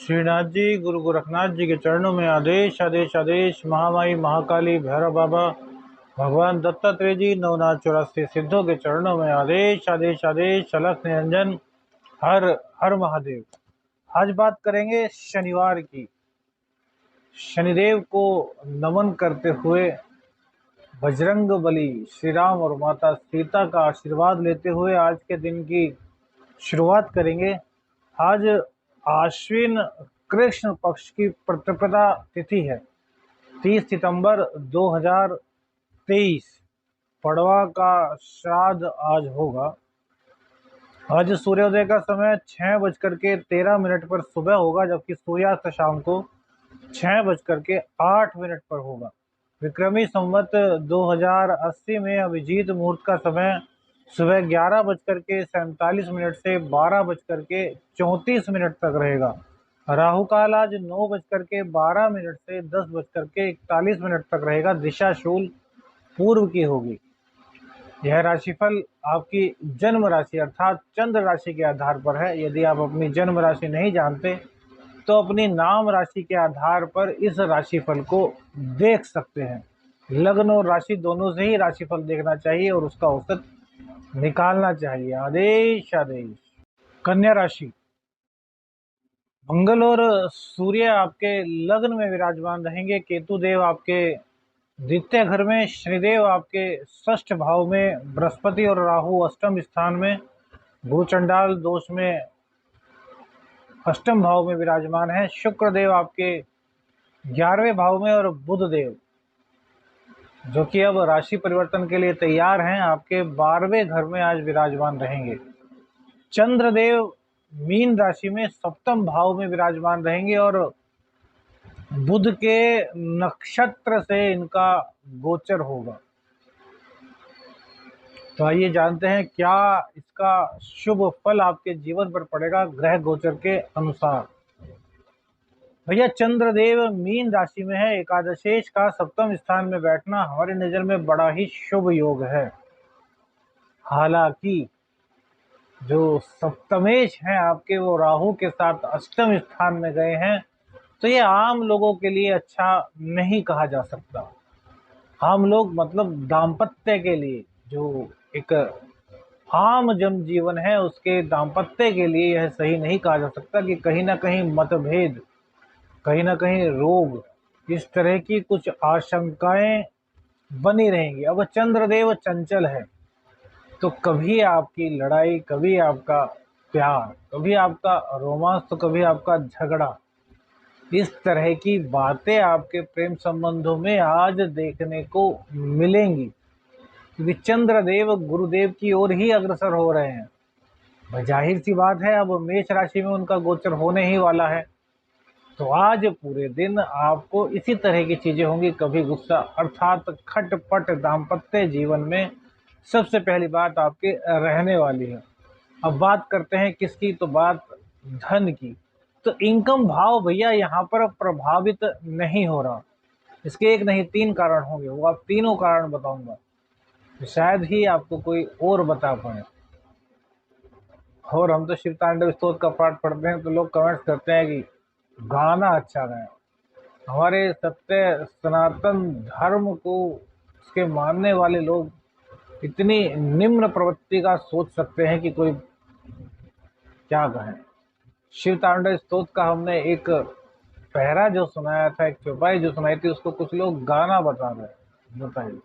श्रीनाथ जी, गुरु गोरखनाथ जी के चरणों में आदेश आदेश आदेश। महामाई महाकाली भैरव बाबा, भगवान दत्तात्रेय जी, नवनाथ 84 सिद्धों के चरणों में आदेश आदेश आदेश। अलख निरंजन, हर हर महादेव। आज बात करेंगे शनिवार की। शनिदेव को नमन करते हुए बजरंग बली, श्री राम और माता सीता का आशीर्वाद लेते हुए आज के दिन की शुरुआत करेंगे। आज आश्विन कृष्ण पक्ष की प्रतिपदा तिथि है, 30 सितंबर 2023। पड़वा का श्राद्ध आज होगा। आज सूर्योदय का समय 6:13 पर सुबह होगा, जबकि सूर्यास्त शाम को 6:08 पर होगा। विक्रमी संवत 2080 में अभिजीत मुहूर्त का समय सुबह 11:47 से 12:34 तक रहेगा। राहु काल आज 9:12 से 10:41 तक रहेगा। दिशा शूल पूर्व की होगी। यह राशिफल आपकी जन्म राशि अर्थात चंद्र राशि के आधार पर है। यदि आप अपनी जन्म राशि नहीं जानते तो अपनी नाम राशि के आधार पर इस राशिफल को देख सकते हैं। लग्न और राशि दोनों से ही राशिफल देखना चाहिए और उसका औसत निकालना चाहिए। आदेश आदेश। कन्या राशि। मंगल और सूर्य आपके लग्न में विराजमान रहेंगे। केतु देव आपके द्वितीय घर में, शनिदेव आपके षष्ठ भाव में, बृहस्पति और राहु अष्टम स्थान में, गुरु चंडाल दोष में अष्टम भाव में विराजमान है। शुक्र देव आपके 11वें भाव में और बुध देव जो कि अब राशि परिवर्तन के लिए तैयार हैं, आपके 12वें घर में आज विराजमान रहेंगे। चंद्रदेव मीन राशि में सप्तम भाव में विराजमान रहेंगे और बुध के नक्षत्र से इनका गोचर होगा। तो आइए जानते हैं क्या इसका शुभ फल आपके जीवन पर पड़ेगा ग्रह गोचर के अनुसार। भैया, चंद्रदेव मीन राशि में है। एकादशेश का सप्तम स्थान में बैठना हमारी नजर में बड़ा ही शुभ योग है। हालांकि जो सप्तमेश हैं आपके, वो राहु के साथ अष्टम स्थान में गए हैं, तो ये आम लोगों के लिए अच्छा नहीं कहा जा सकता। आम लोग मतलब दाम्पत्य के लिए, जो एक आम जन जीवन है उसके दाम्पत्य के लिए यह सही नहीं कहा जा सकता कि कहीं ना कहीं मतभेद, कहीं ना कहीं रोग, इस तरह की कुछ आशंकाएं बनी रहेंगी। अब चंद्रदेव चंचल है, तो कभी आपकी लड़ाई, कभी आपका प्यार, कभी आपका रोमांस, तो कभी आपका झगड़ा, इस तरह की बातें आपके प्रेम संबंधों में आज देखने को मिलेंगी, क्योंकि चंद्रदेव गुरुदेव की ओर ही अग्रसर हो रहे हैं। जाहिर सी बात है, अब मेष राशि में उनका गोचर होने ही वाला है। तो आज पूरे दिन आपको इसी तरह की चीजें होंगी। कभी गुस्सा अर्थात खटपट दाम्पत्य जीवन में सबसे पहली बात आपके रहने वाली है। अब बात करते हैं किसकी, तो बात धन की। तो इनकम भाव भैया यहाँ पर प्रभावित नहीं हो रहा। इसके एक नहीं 3 कारण होंगे, वो आप तीनों कारण बताऊंगा, तो शायद ही आपको कोई और बता पाए। और हम तो शिव तांडव स्तोत्र का पाठ पढ़ते हैं तो लोग कमेंट्स करते हैं कि गाना अच्छा गाया। हमारे सत्य सनातन धर्म को, उसके मानने वाले लोग इतनी निम्न प्रवृत्ति का सोच सकते हैं कि कोई क्या कहें। शिव तांडव स्तोत्र का हमने एक पहरा जो सुनाया था, एक चौपाई जो सुनाई थी, उसको कुछ लोग गाना बता रहे। बताइए,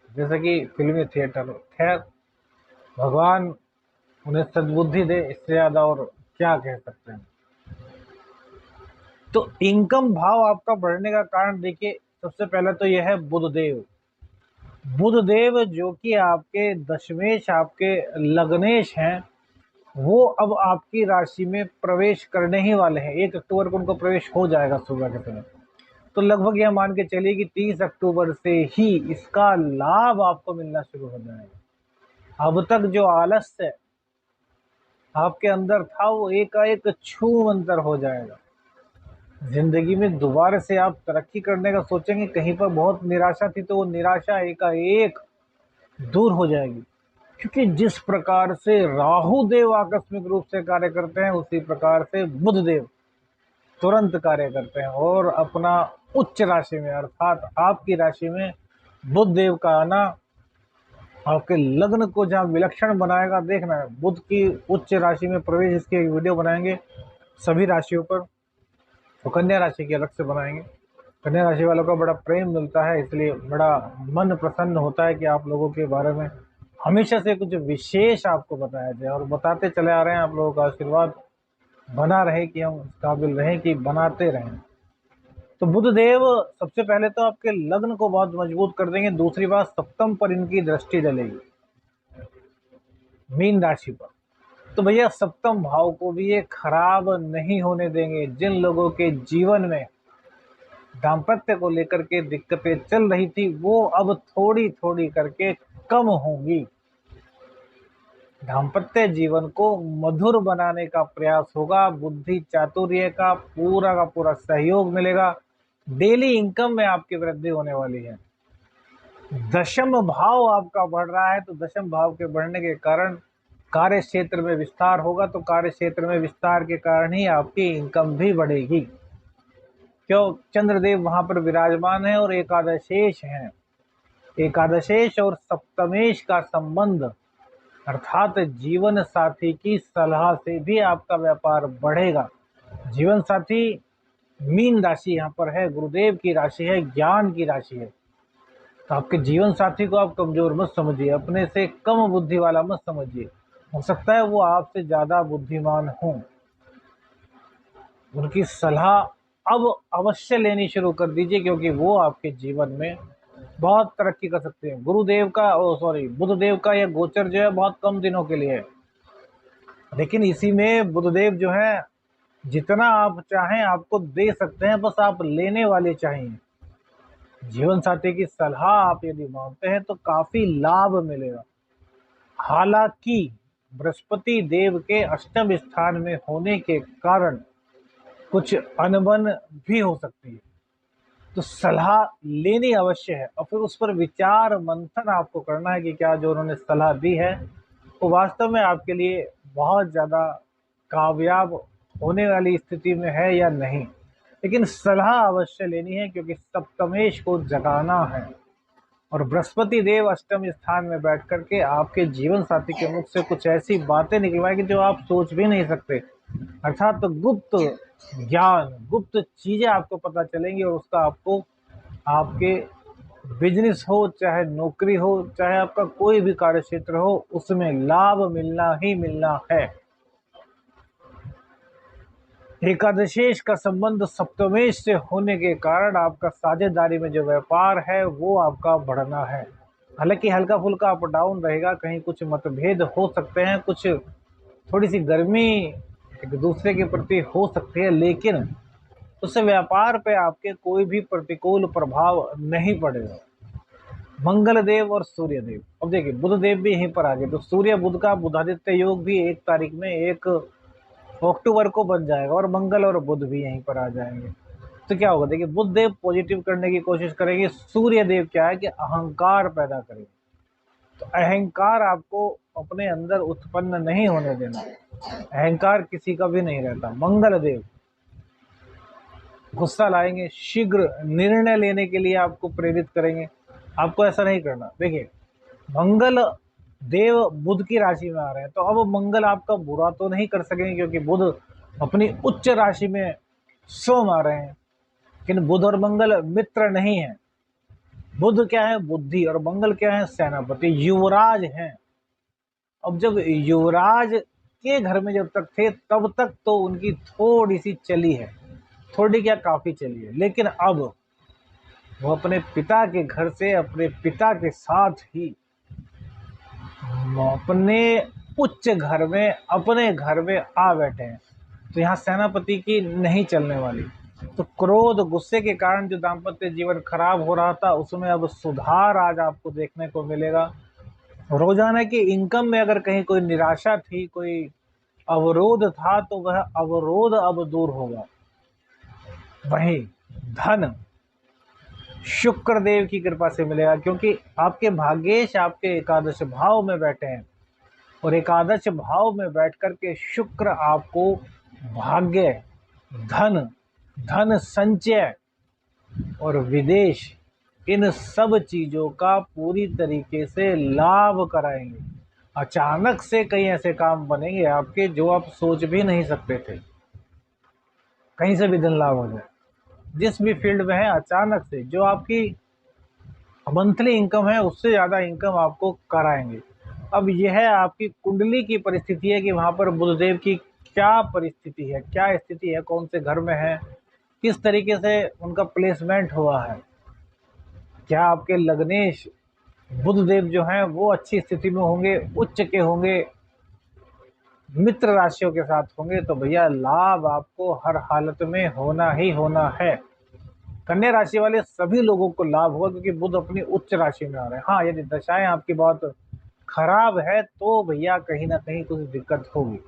जैसे कि फिल्मी थिएटर। खैर, भगवान उन्हें सद्बुद्धि दे, इससे ज्यादा और क्या कह सकते हैं। तो इनकम भाव आपका बढ़ने का कारण देखिए, सबसे पहले तो यह है बुधदेव। बुधदेव जो कि आपके दशमेश, आपके लग्नेश हैं, वो अब आपकी राशि में प्रवेश करने ही वाले हैं। 1 अक्टूबर को उनको प्रवेश हो जाएगा सुबह के समय। तो लगभग यह मान के चलिए कि 30 अक्टूबर से ही इसका लाभ आपको मिलना शुरू हो जाएगा। अब तक जो आलस्य आपके अंदर था, वो एकाएक छूमंतर हो जाएगा। जिंदगी में दोबारा से आप तरक्की करने का सोचेंगे, कहीं पर बहुत निराशा थी तो वो निराशा एकाएक दूर हो जाएगी। क्योंकि जिस प्रकार से राहु देव आकस्मिक रूप से कार्य करते हैं, उसी प्रकार से बुध देव तुरंत कार्य करते हैं और अपना उच्च राशि में अर्थात आपकी राशि में बुध देव का आना आपके लग्न को जहां विलक्षण बनाएगा। देखना है बुध की उच्च राशि में प्रवेश, इसकी एक वीडियो बनाएंगे सभी राशियों पर, तो कन्या राशि की अलग से बनाएंगे। कन्या राशि वालों को बड़ा प्रेम मिलता है, इसलिए बड़ा मन प्रसन्न होता है कि आप लोगों के बारे में हमेशा से कुछ विशेष आपको बताया जाए और बताते चले आ रहे हैं। आप लोगों का आशीर्वाद बना रहे कि हम इस काबिल रहें कि बनाते रहें। तो बुध देव सबसे पहले तो आपके लग्न को बहुत मजबूत कर देंगे। दूसरी बात, सप्तम पर इनकी दृष्टि डलेगी, मीन राशि पर। तो भैया सप्तम भाव को भी ये खराब नहीं होने देंगे। जिन लोगों के जीवन में दाम्पत्य को लेकर के दिक्कतें चल रही थी, वो अब थोड़ी थोड़ी करके कम होंगी। दाम्पत्य जीवन को मधुर बनाने का प्रयास होगा। बुद्धि चातुर्य का पूरा सहयोग मिलेगा। डेली इनकम में आपकी वृद्धि होने वाली है। दशम भाव आपका बढ़ रहा है, तो दशम भाव के बढ़ने के कारण कार्य क्षेत्र में विस्तार होगा। तो कार्य क्षेत्र में विस्तार के कारण ही आपकी इनकम भी बढ़ेगी। क्यों? चंद्रदेव वहां पर विराजमान है और एकादशेश है। एकादशेश और सप्तमेश का संबंध अर्थात जीवन साथी की सलाह से भी आपका व्यापार बढ़ेगा। जीवन साथी मीन राशि यहाँ पर है, गुरुदेव की राशि है, ज्ञान की राशि है। तो आपके जीवन साथी को आप कमजोर मत समझिए, अपने से कम बुद्धि वाला मत समझिए। हो सकता है वो आपसे ज्यादा बुद्धिमान हो। उनकी सलाह अब अवश्य लेनी शुरू कर दीजिए, क्योंकि वो आपके जीवन में बहुत तरक्की कर सकते हैं। गुरुदेव का बुध देव का यह गोचर जो है बहुत कम दिनों के लिए है, लेकिन इसी में बुधदेव जो है जितना आप चाहें आपको दे सकते हैं, बस आप लेने वाले चाहिए। जीवन साथी की सलाह आप यदि मानते हैं तो काफी लाभ मिलेगा। हालांकि बृहस्पति देव के अष्टम स्थान में होने के कारण कुछ अनबन भी हो सकती है, तो सलाह लेनी अवश्य है और फिर उस पर विचार मंथन आपको करना है कि क्या जो उन्होंने सलाह दी है वो वास्तव में आपके लिए बहुत ज़्यादा कामयाब होने वाली स्थिति में है या नहीं। लेकिन सलाह अवश्य लेनी है, क्योंकि सप्तमेश को जगाना है और बृहस्पति देव अष्टम स्थान में बैठ करके आपके जीवन साथी के मुख से कुछ ऐसी बातें निकलवाएगी जो आप सोच भी नहीं सकते। अर्थात तो गुप्त ज्ञान, गुप्त चीजें आपको पता चलेंगी और उसका आपको आपके बिजनेस हो, चाहे नौकरी हो, चाहे आपका कोई भी कार्य क्षेत्र हो, उसमें लाभ मिलना ही मिलना है। एकादशेश का संबंध सप्तमेश से होने के कारण आपका साझेदारी में जो व्यापार है वो आपका बढ़ना है। हालांकि हल्का फुल्का अप डाउन रहेगा, कहीं कुछ मतभेद हो सकते हैं, कुछ थोड़ी सी गर्मी एक दूसरे के प्रति हो सकती है, लेकिन उससे व्यापार पे आपके कोई भी प्रतिकूल प्रभाव नहीं पड़ेगा। मंगल देव और सूर्य देव, अब देखिए बुध देव भी यहीं पर आ गए, तो सूर्य बुध का बुधादित्य योग भी 1 तारीख में 1 अक्टूबर को बन जाएगा और मंगल और बुध भी यहीं पर आ जाएंगे। तो क्या होगा, देखिए बुध देव पॉजिटिव करने की कोशिश करेंगे, सूर्य देव क्या है कि अहंकार पैदा करेंगे। तो अहंकार आपको अपने अंदर उत्पन्न नहीं होने देना, अहंकार किसी का भी नहीं रहता। मंगल देव गुस्सा लाएंगे, शीघ्र निर्णय लेने के लिए आपको प्रेरित करेंगे। आपको ऐसा नहीं करना। देखिए मंगल देव बुध की राशि में आ रहे हैं, तो अब मंगल आपका बुरा तो नहीं कर सकेंगे, क्योंकि बुध अपनी उच्च राशि में सोम आ रहे हैं। लेकिन बुध और मंगल मित्र नहीं है। बुध क्या है? बुद्धि, और मंगल क्या है? सेनापति, युवराज हैं। अब जब युवराज के घर में जब तक थे तब तक तो उनकी थोड़ी सी चली है, थोड़ी क्या काफी चली है, लेकिन अब वो अपने पिता के घर से अपने पिता के साथ ही अपने उच्च घर में, अपने घर में आ बैठे हैं। तो यहाँ सेनापति की नहीं चलने वाली। तो क्रोध, गुस्से के कारण जो दाम्पत्य जीवन खराब हो रहा था उसमें अब सुधार आज आपको देखने को मिलेगा। रोजाना की इनकम में अगर कहीं कोई निराशा थी, कोई अवरोध था, तो वह अवरोध अब दूर होगा। वहीं धन, शुक्र देव की कृपा से मिलेगा, क्योंकि आपके भाग्येश आपके एकादश भाव में बैठे हैं और एकादश भाव में बैठ कर के शुक्र आपको भाग्य, धन, धन संचय और विदेश, इन सब चीजों का पूरी तरीके से लाभ कराएंगे। अचानक से कई ऐसे काम बनेंगे आपके जो आप सोच भी नहीं सकते थे, कहीं से भी धन लाभ हो जाए, जिस भी फील्ड में है अचानक से जो आपकी मंथली इनकम है उससे ज़्यादा इनकम आपको कराएंगे। अब यह है आपकी कुंडली की परिस्थिति है कि वहाँ पर बुधदेव की क्या परिस्थिति है, क्या स्थिति है, कौन से घर में है, किस तरीके से उनका प्लेसमेंट हुआ है। क्या आपके लग्नेश बुधदेव जो हैं वो अच्छी स्थिति में होंगे, उच्च के होंगे, मित्र राशियों के साथ होंगे, तो भैया लाभ आपको हर हालत में होना ही होना है। कन्या राशि वाले सभी लोगों को लाभ होगा क्योंकि बुध अपनी उच्च राशि में आ रहे हैं। हाँ, यदि दशाएं आपकी बहुत खराब है तो भैया कहीं ना कहीं कुछ दिक्कत होगी।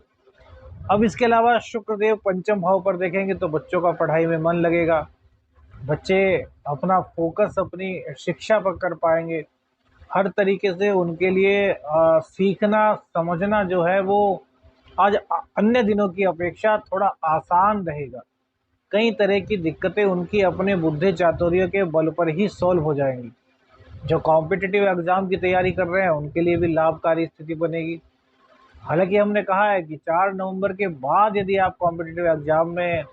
अब इसके अलावा शुक्रदेव पंचम भाव पर देखेंगे तो बच्चों का पढ़ाई में मन लगेगा, बच्चे अपना फोकस अपनी शिक्षा पर कर पाएंगे, हर तरीके से उनके लिए सीखना समझना जो है वो आज अन्य दिनों की अपेक्षा थोड़ा आसान रहेगा। कई तरह की दिक्कतें उनकी अपने बुद्धि चातुर्य के बल पर ही सॉल्व हो जाएंगी। जो कॉम्पिटिटिव एग्जाम की तैयारी कर रहे हैं उनके लिए भी लाभकारी स्थिति बनेगी। हालांकि हमने कहा है कि 4 नवंबर के बाद यदि आप कॉम्पिटिटिव एग्जाम में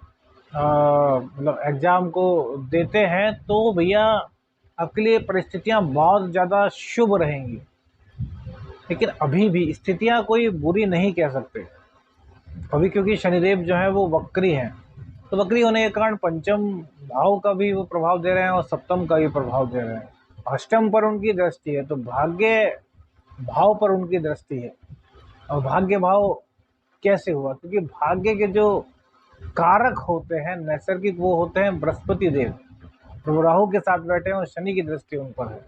मतलब एग्जाम को देते हैं तो भैया आपके लिए परिस्थितियां बहुत ज़्यादा शुभ रहेंगी। लेकिन अभी भी स्थितियां कोई बुरी नहीं कह सकते अभी, क्योंकि शनिदेव जो है वो वक्री हैं, तो वक्री होने के कारण पंचम भाव का भी वो प्रभाव दे रहे हैं और सप्तम का भी प्रभाव दे रहे हैं। अष्टम पर उनकी दृष्टि है तो भाग्य भाव पर उनकी दृष्टि है। और भाग्य भाव कैसे हुआ? क्योंकि भाग्य के जो कारक होते हैं नैसर्गिक वो होते हैं बृहस्पति देव, तो राहु के साथ बैठे हैं और शनि की दृष्टि उन पर है।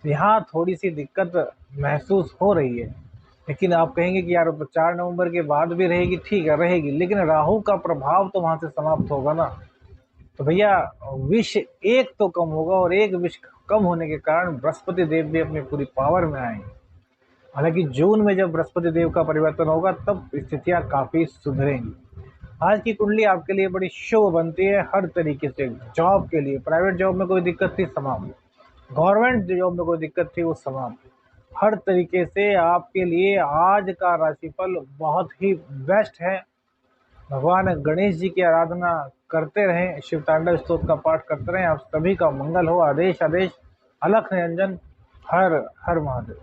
तो यहाँ थोड़ी सी दिक्कत महसूस हो रही है। लेकिन आप कहेंगे कि यार 4 नवंबर के बाद भी रहेगी, ठीक है रहेगी, लेकिन राहु का प्रभाव तो वहां से समाप्त होगा ना। तो भैया विष एक तो कम होगा और एक विष कम होने के कारण बृहस्पति देव भी अपनी पूरी पावर में आएंगे। हालांकि जून में जब बृहस्पति देव का परिवर्तन होगा तब स्थितियां काफी सुधरेंगी। आज की कुंडली आपके लिए बड़ी शुभ बनती है हर तरीके से। जॉब के लिए, प्राइवेट जॉब में कोई दिक्कत थी समाप्त, गवर्नमेंट जॉब में कोई दिक्कत थी वो समाप्त, हर तरीके से आपके लिए आज का राशिफल बहुत ही बेस्ट है। भगवान गणेश जी की आराधना करते रहें, शिव तांडव स्तोत्र का पाठ करते रहें। आप सभी का मंगल हो। आदेश आदेश, अलख निरंजन, हर हर महादेव।